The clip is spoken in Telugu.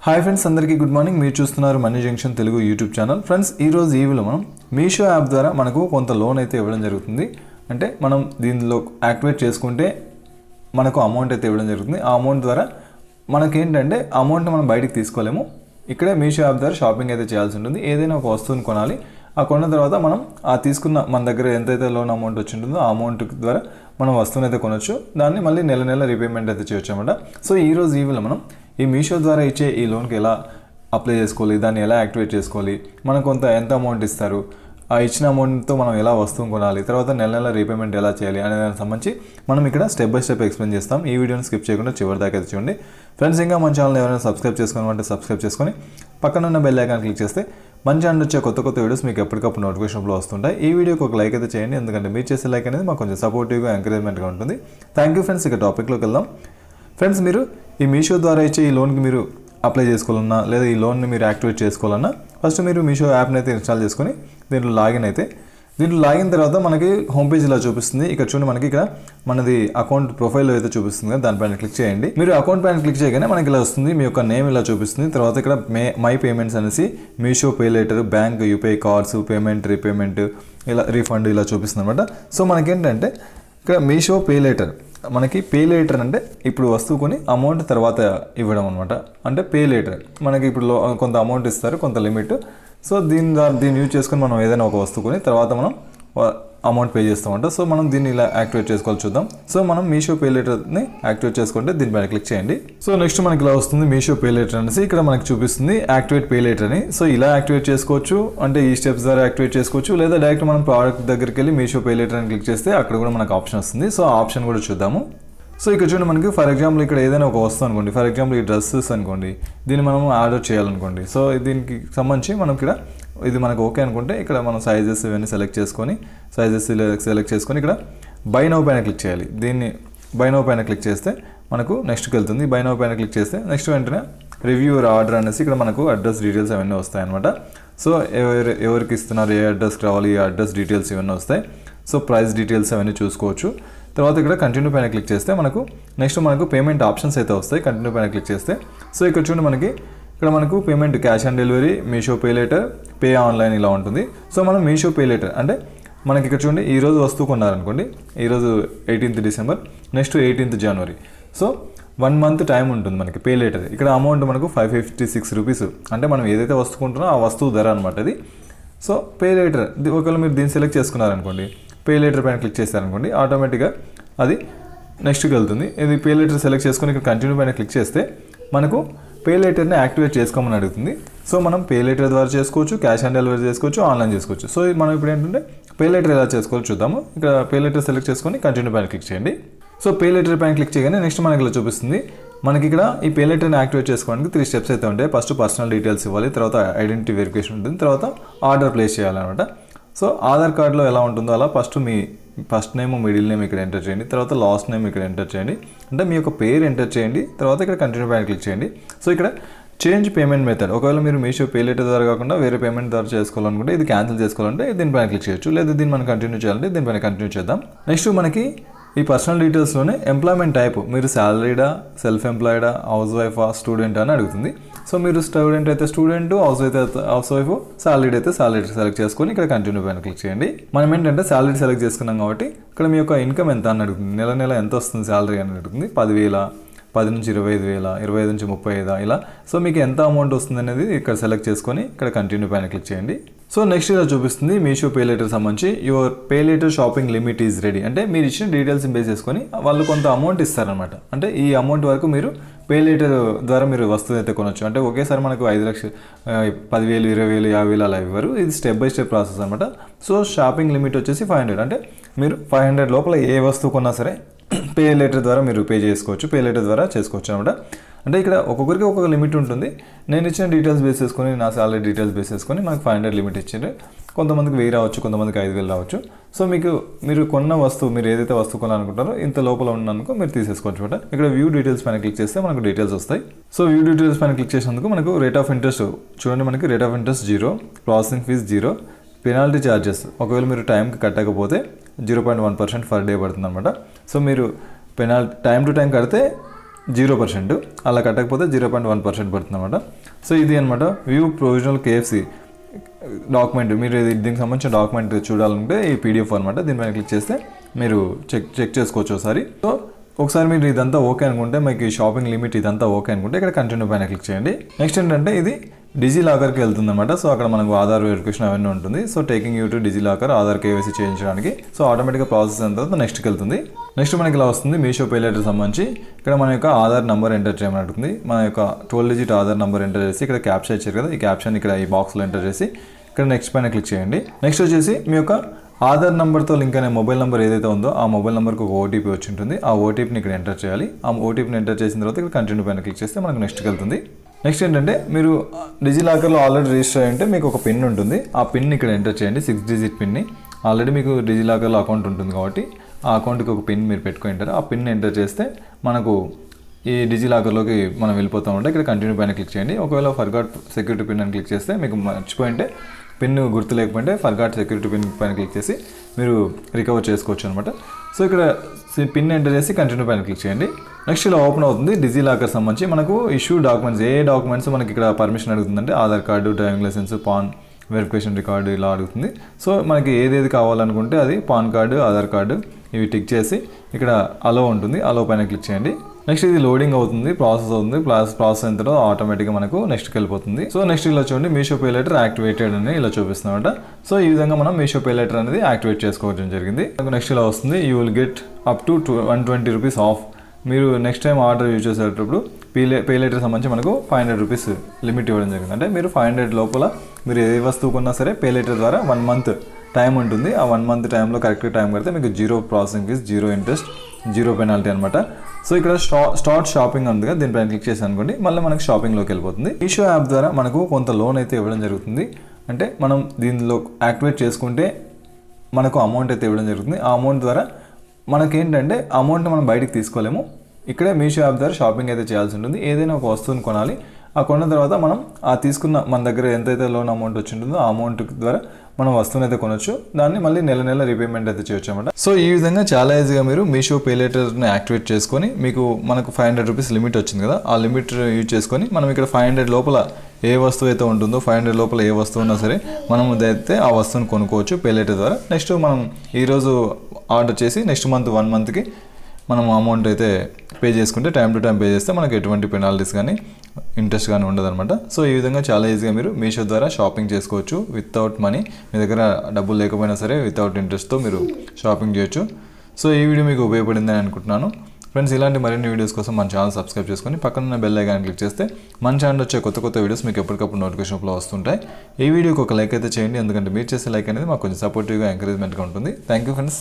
హాయ్ ఫ్రెండ్స్, అందరికీ గుడ్ మార్నింగ్. మీరు చూస్తున్నారు money junction Telugu YouTube channel. Friends, ఈరోజు ఈ వీడియోలో మనం మీషో యాప్ ద్వారా మనకు కొంత లోన్ అయితే ఇవ్వడం జరుగుతుంది. అంటే మనం దీనిలో యాక్టివేట్ చేసుకుంటే మనకు అమౌంట్ అయితే ఇవ్వడం జరుగుతుంది. ఆ అమౌంట్ ద్వారా మనకేంటంటే అమౌంట్ మనం బయటికి తీసుకోలేము. ఇక్కడే మీషో యాప్ ద్వారా షాపింగ్ అయితే చేయాల్సి ఉంటుంది. ఏదైనా ఒక వస్తువుని కొనాలి. ఆ కొన్న తర్వాత మనం ఆ తీసుకున్న మన దగ్గర ఎంతైతే లోన్ అమౌంట్ వచ్చి ఉంటుందో ఆ అమౌంట్ ద్వారా మనం వస్తువుని అయితే కొనొచ్చు. దాన్ని మళ్ళీ నెల నెల రీపేమెంట్ అయితే చేయొచ్చు అనమాట. సో ఈరోజు ఈ వీడియోలో మనం ఈ మీషో ద్వారా ఇచ్చే ఈ లోన్కి ఎలా అప్లై చేసుకోవాలి, దాన్ని ఎలా యాక్టివేట్ చేసుకోవాలి, మనకు ఎంత అమౌంట్ ఇస్తారు, ఆ ఇచ్చిన అమౌంట్తో మనం ఎలా వస్తువు కొనాలి, తర్వాత నెల నెల రీపేమెంట్ ఎలా చేయాలి అనే దానికి సంబంధించి మనం ఇక్కడ స్టెప్ బై స్టెప్ ఎక్స్ప్లెయిన్ చేస్తాం. ఈ వీడియోని స్కిప్ చేయకుండా చివరి దాకా అయితే చూడండి. ఫ్రెండ్స్, ఇంకా మన ఛానల్ ఎవరైనా సబ్స్క్రైబ్ చేసుకోవాలంటే సబ్స్క్రైబ్ చేసుకొని పక్కన ఉన్న బెల్ ఐకాన్ క్లిక్ చేస్తే మన ఛానల్ వచ్చే కొత్త వీడియోస్ మీకు ఎప్పటికప్పుడు నోటిఫికేషన్లో వస్తుంటాయి. ఈ వీడియోకి ఒక లైక్ అయితే చేయండి, ఎందుకంటే మీరు చేసే లైక్ అనేది మాకు కొంచెం సపోర్టివ్గా ఎంకరేజ్మెంట్గా ఉంటుంది. Thank you friends. ఇక టాపిక్లోకి వెళ్దాం. ఫ్రెండ్స్, మీరు ఈ మీషో ద్వారా ఇచ్చే ఈ లోన్కి మీరు అప్లై చేసుకోవాలన్నా లేదా ఈ లోన్ని మీరు యాక్టివేట్ చేసుకోవాలన్నా ఫస్ట్ మీరు మీషో యాప్ని అయితే ఇన్స్టాల్ చేసుకొని దీంట్లో లాగిన్ తర్వాత మనకి హోమ్ పేజ్ ఇలా చూపిస్తుంది. ఇక్కడ చూడండి, మనకి ఇక్కడ మనది అకౌంట్ ప్రొఫైల్ అయితే చూపిస్తుంది కదా, దానిపైన క్లిక్ చేయండి. మీరు అకౌంట్ పైన క్లిక్ చేయగానే మనకి ఇలా వస్తుంది, మీ యొక్క నేమ్ ఇలా చూపిస్తుంది. తర్వాత ఇక్కడ మై పేమెంట్స్ అనేసి Meesho pay later, bank, UPI cards, payment, repayment, ఇలా రీఫండ్ ఇలా చూపిస్తుంది అనమాట. సో మనకేంటంటే ఇక్కడ మీషో పే లేటర్, మనకి పే లేటర్ అంటే ఇప్పుడు వస్తువు కొని అమౌంట్ తర్వాత ఇవ్వడం అనమాట. అంటే పే లేటర్ మనకి ఇప్పుడు కొంత అమౌంట్ ఇస్తారు, కొంత లిమిట్. సో దీన్ని యూజ్ చేసుకొని మనం ఏదైనా ఒక వస్తువు కొని తర్వాత మనం అమౌంట్ పే చేస్తామంట. సో మనం దీన్ని ఇలా యాక్టివేట్ చేసుకోవాలి, చూద్దాం. సో మనం మీషో పే లేటర్ని యాక్టివేట్ చేసుకుంటే దీనిపైన క్లిక్ చేయండి. సో నెక్స్ట్ మనకి ఇలా వస్తుంది మీషో పే లేటర్ అనేసి ఇక్కడ మనకి చూపిస్తుంది యాక్టివేట్ పే లేటర్ అని. సో ఇలా యాక్టివేట్ చేసుకోవచ్చు, అంటే ఈ స్టెప్స్ ద్వారా యాక్టివేట్ చేసుకోవచ్చు, లేదా డైరెక్ట్ మనం ప్రోడక్ట్ దగ్గరికి వెళ్ళి మీషో పే లేటర్ అని క్లిక్ చేస్తే అక్కడ కూడా మనకు ఆప్షన్ వస్తుంది. సో ఆ ఆప్షన్ కూడా చూద్దాము. సో ఇక్కడ చూడండి, మనకి ఫర్ ఎగ్జాంపుల్ ఇక్కడ ఏదైనా ఒక వస్తువు అనుకోండి, ఫర్ ఎగ్జాంపుల్ ఈ డ్రెస్సెస్ అనుకోండి, దీన్ని మనం ఆర్డర్ చేయాలనుకోండి. సో దీనికి సంబంధించి మనం ఇక్కడ ఇది మనకు ఓకే అనుకుంటే ఇక్కడ మనం సైజెస్ ఇవన్నీ సెలెక్ట్ చేసుకొని ఇక్కడ బై నౌ పైన క్లిక్ చేయాలి. దీన్ని బై నౌ పైన క్లిక్ చేస్తే మనకు నెక్స్ట్కి వెళ్తుంది. బై నౌ పైన క్లిక్ చేస్తే నెక్స్ట్ వెంటనే రివ్యూ ఆర్డర్ అనేసి ఇక్కడ మనకు అడ్రస్ డీటెయిల్స్ అవన్నీ వస్తాయన్నమాట. సో ఎవరికి ఇస్తున్నారు, ఏ అడ్రస్కి రావాలి, ఏ అడ్రస్ డీటెయిల్స్ ఇవన్నీ వస్తాయి. సో ప్రైస్ డీటెయిల్స్ అవన్నీ చూసుకోవచ్చు. తర్వాత ఇక్కడ కంటిన్యూ పైన క్లిక్ చేస్తే మనకు పేమెంట్ ఆప్షన్స్ అయితే వస్తాయి. కంటిన్యూ పైన క్లిక్ చేస్తే సో ఇక్కడ చూడండి, ఇక్కడ మనకు payment cash on delivery, Meesho pay later, pay online ఇలా ఉంటుంది. సో మనం మీషో పే లేటర్ అంటే మనకి ఇక్కడ చూడండి, ఈరోజు వస్తువు కొన్నారనుకోండి, ఈరోజు 18th డిసెంబర్, నెక్స్ట్ 18th జనవరి. సో 1 month టైం ఉంటుంది మనకి పే లేటర్. ఇక్కడ అమౌంట్ మనకు 556 రూపీస్, అంటే మనం ఏదైతే వస్తువు కొంటున్నామో ఆ వస్తువు ధర అనమాట అది. సో పే లేటర్ ఒకవేళ మీరు దీన్ని సెలెక్ట్ చేసుకున్నారనుకోండి, పే లేటర్ పైన క్లిక్ చేస్తారనుకోండి, ఆటోమేటిక్గా అది నెక్స్ట్కి వెళ్తుంది. ఇది పే లేటర్ సెలెక్ట్ చేసుకొని ఇక్కడ కంటిన్యూ పైన క్లిక్ చేస్తే మనకు పే లేటర్ని యాక్టివేట్ చేసుకోమని అడుగుతుంది. సో మనం పే లేటర్ ద్వారా చేసుకోవచ్చు, క్యాష్ ఆన్ డెలివరీ చేసుకోవచ్చు, ఆన్లైన్ చేసుకోవచ్చు. సో మనం ఇప్పుడు ఏంటంటే పే లేటర్ ఎలా చేసుకోవాలో చూద్దాము. ఇక్కడ పే లేటర్ సెలెక్ట్ చేసుకొని కంటిన్యూ పైన క్లిక్ చేయండి. సో పే లేటర్ పైన క్లిక్ చేయగానే నెక్స్ట్ మనకి ఇలా చూపిస్తుంది. మనకి ఇక్కడ ఈ పే లేటర్ని యాక్టివేట్ చేసుకోవడానికి 3 స్టెప్స్ అయితే ఉంటాయి. ఫస్ట్ పర్సనల్ డీటెయిల్స్ ఇవ్వాలి, తర్వాత ఐడెంటిటీ వెరిఫికేషన్ ఉంటుంది, తర్వాత ఆర్డర్ ప్లేస్ చేయాలన్నమాట. సో ఆధార్ కార్డులో ఎలా ఉంటుందో అలా ఫస్ట్ మీ ఫస్ట్ నేమ్, మిడిల్ నేమ్ ఇక్కడ ఎంటర్ చేయండి, తర్వాత లాస్ట్ నేమ్ ఇక్కడ ఎంటర్ చేయండి, అంటే మీ యొక్క పేరు ఎంటర్ చేయండి. తర్వాత ఇక్కడ కంటిన్యూ పైన క్లిక్ చేయండి. సో ఇక్కడ చేంజ్ పేమెంట్ మెథడ్, ఒకవేళ మీరు మీషో పే లేటర్ ద్వారా కాకుండా వేరే పేమెంట్ ద్వారా చేసుకోవాలనుకుంటే, ఇది క్యాన్సిల్ చేసుకోవాలంటే దీనిపైన క్లిక్ చేయొచ్చు, లేదా దీన్ని మనం కంటిన్యూ చేయాలంటే దీనిపైన కంటిన్యూ చేద్దాం. నెక్స్ట్ మనకి ఈ పర్సనల్ డీటెయిల్స్లోనే ఎంప్లాయ్మెంట్ టైప్, మీరు శాలరీడా, సెల్ఫ్ ఎంప్లాయిడా, హౌస్ వైఫా, స్టూడెంట్ అని అడుగుతుంది. సో మీరు స్టూడెంట్ అయితే స్టూడెంట్, హౌస్ వైఫ్, శాలరీడ్ అయితే శాలరీ సెలెక్ట్ చేసుకొని ఇక్కడ కంటిన్యూ పైన క్లిక్ చేయండి. మనం ఏంటంటే శాలరీ సెలెక్ట్ చేసుకున్నాం కాబట్టి ఇక్కడ మీ యొక్క ఇన్కమ్ ఎంత అని అడుగుతుంది, నెల ఎంత వస్తుంది శాలరీ అని అడుగుతుంది. 10,000, 10 నుంచి 25,000, 25 నుంచి 35,000 ఇలా. సో మీకు ఎంత అమౌంట్ వస్తుంది అనేది ఇక్కడ సెలెక్ట్ చేసుకొని ఇక్కడ కంటిన్యూ పైన క్లిక్ చేయండి. సో నెక్స్ట్ ఇలా చూపిస్తుంది మీషో పే లేటర్ సంబంధించి your pay later shopping limit is ready, అంటే మీరు ఇచ్చిన డీటెయిల్స్ బేస్ చేసుకొని వాళ్ళు కొంత అమౌంట్ ఇస్తారనమాట. అంటే ఈ అమౌంట్ వరకు మీరు పే లేటర్ ద్వారా మీరు వస్తువు అయితే కొనొచ్చు. అంటే ఒకేసారి మనకు 5 లక్షలు, 10,000, 20,000, 50,000 అలా ఇవ్వరు. ఇది స్టెప్ బై స్టెప్ ప్రాసెస్ అనమాట. సో షాపింగ్ లిమిట్ వచ్చేసి 500, అంటే మీరు 500 లోపల ఏ వస్తువు కొన్నా సరే పే లేటర్ ద్వారా మీరు పే చేసుకోవచ్చు, పే లేటర్ ద్వారా చేసుకోవచ్చు అనమాట. అంటే ఇక్కడ ఒక్కొక్కరికి ఒక్కొక్క లిమిట్ ఉంటుంది. నేను ఇచ్చిన డీటెయిల్స్ బేస్ చేసుకొని, నా శాలరీ డీటెయిల్స్ బేస్ చేసుకొని నాకు 500 లిమిట్ ఇచ్చారు. కొంతమందికి 1000 రావచ్చు, కొంతమందికి 5,000 రావచ్చు. సో మీరు కొన్న వస్తువు, మీరు ఏదైతే వస్తువు కొనాలనుకుంటారో ఇంత లోపల ఉన్నందుకు మీరు తీసేసుకోవచ్చు అనమాట. ఇక్కడ వ్యూ డీటెయిల్స్ పైన క్లిక్ చేస్తే మనకు డీటెయిల్స్ వస్తాయి. సో వ్యూ డీటెయిల్స్ పైన క్లిక్ చేసినందుకు మనకు రేట్ ఆఫ్ ఇంట్రెస్ట్ చూడండి, మనకి rate of interest 0, processing fees 0, penalty charges ఒకవేళ మీరు టైంకి కట్టకపోతే 0.1% పర్ డే పడుతుంది అనమాట. సో మీరు టైం టు టైం కడితే 0%, అలా కట్టకపోతే 0.1% పడుతుంది అనమాట. సో ఇది అనమాట వ్యూ ప్రొవిజనల్ కేఎఫ్సి డాక్యుమెంట్. మీరు దీనికి సంబంధించిన డాక్యుమెంట్ చూడాలంటే ఈ పీడిఎఫ్ అనమాట. దీనిపైన క్లిక్ చేస్తే మీరు చెక్ చేసుకోవచ్చు ఒకసారి. సో ఒకసారి మీరు ఇదంతా ఓకే అనుకుంటే, మీకు ఈ షాపింగ్ లిమిట్ ఇదంతా ఓకే అనుకుంటే ఇక్కడ కంటిన్యూ పైన క్లిక్ చేయండి. నెక్స్ట్ ఏంటంటే ఇది డిజిలాకర్కి వెళ్తుంది అనమాట. సో అక్కడ మనకు ఆధార్ వెరిఫికేషన్ అవన్నీ ఉంటుంది. So taking you to DigiLocker, Aadhaar KYC చేయించడానికి. సో ఆటోమేటిక్గా ప్రాసెస్ అయిన తర్వాత నెక్స్ట్కి వెళ్తుంది. నెక్స్ట్ మనకి ఇలా వస్తుంది మీషో పే లెటర్ సంబంధించి. ఇక్కడ మన యొక్క ఆధార్ నెంబర్ ఎంటర్ చేయమని అడుగుతుంది. మన యొక్క 12 డిజిట్ ఆధార్ నెంబర్ ఎంటర్ చేసి ఇక్కడ క్యాప్చా ఇచ్చారు కదా, ఈ క్యాప్షన్ ఇక్కడ ఈ బాక్స్లో ఎంటర్ చేసి ఇక్కడ నెక్స్ట్ పైన క్లిక్ చేయండి. నెక్స్ట్ వచ్చేసి మీ యొక్క ఆధార్ నెంబర్తో లింక్ అయిన మొబైల్ నెంబర్ ఏదైతే ఉందో ఆ మొబైల్ నెంబర్కి ఒక ఓటీపీ వచ్చి ఉంటుంది. ఆ ఓటీపీని ఇక్కడ ఎంటర్ చేయాలి. ఆ ఓటీపీని ఎంటర్ చేసిన తర్వాత ఇక్కడ కంటిన్యూ పైన క్లిక్ చేస్తే మనకు నెక్స్ట్కి వెళ్తుంది. నెక్స్ట్ ఏంటంటే మీరు డిజిలాకర్లో ఆల్రెడీ రిజిస్టర్ అయ్యి ఉంటే మీకు ఒక పిన్ ఉంటుంది. ఆ పిన్ ఇక్కడ ఎంటర్ చేయండి, 6 డిజిట్ పిన్ని. ఆల్రెడీ మీకు డిజిలాకర్లో అకౌంట్ ఉంటుంది కాబట్టి ఆ అకౌంట్కి ఒక పిన్ మీరు పెట్టుకుంటారు. ఆ పిన్ ఎంటర్ చేస్తే మనకు ఈ డిజిలాకర్లోకి మనం వెళ్ళిపోతాం ఉంటే ఇక్కడ కంటిన్యూ పైన క్లిక్ చేయండి. ఒకవేళ ఫర్గాట్ సెక్యూరిటీ పిన్ అని క్లిక్ చేస్తే మీకు మర్చిపోయింటే, పిన్ గుర్తు లేకపోతే ఫర్గాట్ సెక్యూరిటీ పిన్ పైన క్లిక్ చేసి మీరు రికవర్ చేసుకోవచ్చు అనమాట. సో ఇక్కడ పిన్ ఎంటర్ చేసి కంటిన్యూ పైన క్లిక్ చేయండి. నెక్స్ట్ ఇలా ఓపెన్ అవుతుంది డిజిలాకర్ సంబంధించి మనకు ఇష్యూ డాక్యుమెంట్స్. ఏ డాక్యుమెంట్స్ మనకి ఇక్కడ పర్మిషన్ అడుగుతుందంటే Aadhaar card, driving licence, PAN verification record ఇలా అడుగుతుంది. సో మనకి ఏదేది కావాలనుకుంటే అది పాన్ కార్డు, ఆధార్ కార్డు ఇవి టిక్ చేసి ఇక్కడ అలో ఉంటుంది. అలో పైన క్లిక్ చేయండి. నెక్స్ట్ ఇది లోడింగ్ అవుతుంది, ప్రాసెస్ అవుతుంది. ప్రాసెస్ అయిన తర్వాత ఆటోమేటిక్గా మనకు నెక్స్ట్కి వెళ్ళిపోతుంది. సో నెక్స్ట్ ఇలా చూడండి మీషో పే లెటర్ యాక్టివేటెడ్ అని ఇలా చూపిస్తుందన్నమాట. సో ఈ విధంగా మనం మీషో పే లెటర్ అనేది యాక్టివేట్ చేసుకోవడం జరిగింది. నెక్స్ట్ ఇలా వస్తుంది, you will get up to 120 rupees of. మీరు నెక్స్ట్ టైం ఆర్డర్ యూజ్ చేసేటప్పుడు పే లెటర్ సంబంధించి మనకు 500 రూపీస్ లిమిట్ ఇవ్వడం జరిగింది. అంటే మీరు 500 లోపల మీరు ఏ వస్తువు కొన్నా సరే పే లెటర్ ద్వారా 1 మంత్ టైం ఉంటుంది. ఆ 1 మంత్ టైంలో కరెక్ట్ టైం కడితే మీకు 0 ప్రాసెసింగ్ ఫీజ్, 0 ఇంట్రెస్ట్, 0 పెనాల్టీ అనమాట. సో ఇక్కడ స్టార్ట్ షాపింగ్ ఉంది కదా, దీనిపైన క్లిక్ చేసి అనుకోండి మళ్ళీ మనకి షాపింగ్లోకి వెళ్ళిపోతుంది. మీషో యాప్ ద్వారా మనకు కొంత లోన్ అయితే ఇవ్వడం జరుగుతుంది. అంటే మనం దీనిలో యాక్టివేట్ చేసుకుంటే మనకు అమౌంట్ అయితే ఇవ్వడం జరుగుతుంది. ఆ అమౌంట్ ద్వారా మనకేంటంటే అమౌంట్ మనం బయటికి తీసుకోలేము. ఇక్కడే మీషో యాప్ ద్వారా షాపింగ్ అయితే చేయాల్సి ఉంటుంది. ఏదైనా ఒక వస్తువుని కొనాలి, ఆ కొన్న తర్వాత మనం ఆ తీసుకున్న మన దగ్గర ఎంతైతే లోన్ అమౌంట్ వచ్చి ఉంటుందో ఆ అమౌంట్ ద్వారా మనం వస్తువుని అయితే కొనొచ్చు. దాన్ని మళ్ళీ నెల రీపేమెంట్ అయితే చేయొచ్చు అనమాట. సో ఈ విధంగా చాలా ఈజీగా మీరు మీషో పే లెటర్ని యాక్టివేట్ చేసుకొని మనకు 500 రూపీస్ లిమిట్ వచ్చింది కదా, ఆ లిమిట్ యూజ్ చేసుకొని మనం ఇక్కడ 500 లోపల ఏ వస్తువు అయితే ఉంటుందో 500 లోపల ఏ వస్తువు ఉన్నా సరే మనం అయితే ఆ వస్తువుని కొనుక్కోవచ్చు పే లెటర్ ద్వారా. నెక్స్ట్ మనం ఈరోజు ఆర్డర్ చేసి నెక్స్ట్ మంత్ 1 మంత్కి మనం అమౌంట్ అయితే పే చేసుకుంటే టైం టు టైం పే చేస్తే మనకు ఎటువంటి పెనాల్టీస్ కానీ ఇంట్రెస్ట్ కానీ ఉండదు అనమాట. సో ఈ విధంగా చాలా ఈజీగా మీరు మీషో ద్వారా షాపింగ్ చేసుకోవచ్చు వితౌట్ మనీ. మీ దగ్గర డబ్బులు లేకపోయినా సరే వితౌట్ ఇంట్రెస్ట్తో మీరు షాపింగ్ చేయొచ్చు. సో ఈ వీడియో మీకు ఉపయోగపడిందని అనుకుంటున్నాను ఫ్రెండ్స్. ఇలాంటి మరిన్ని వీడియోస్ కోసం మన ఛానల్ సబ్స్క్రైబ్ చేసుకొని పక్కన బెల్ ఐకాన్ క్లిక్ చేస్తే మన ఛానల్ వచ్చే కొత్త వీడియోస్ మీకు ఎప్పటికప్పుడు నోటిఫికేషన్లో వస్తుంటాయి. ఈ వీడియోకి ఒక లైక్ అయితే చేయండి, ఎందుకంటే మీరు చేసే లైక్ అనేది మాకు కొంచెం సపోర్టివ్గా ఎంకరేజ్మెంట్గా ఉంటుంది. Thank you friends.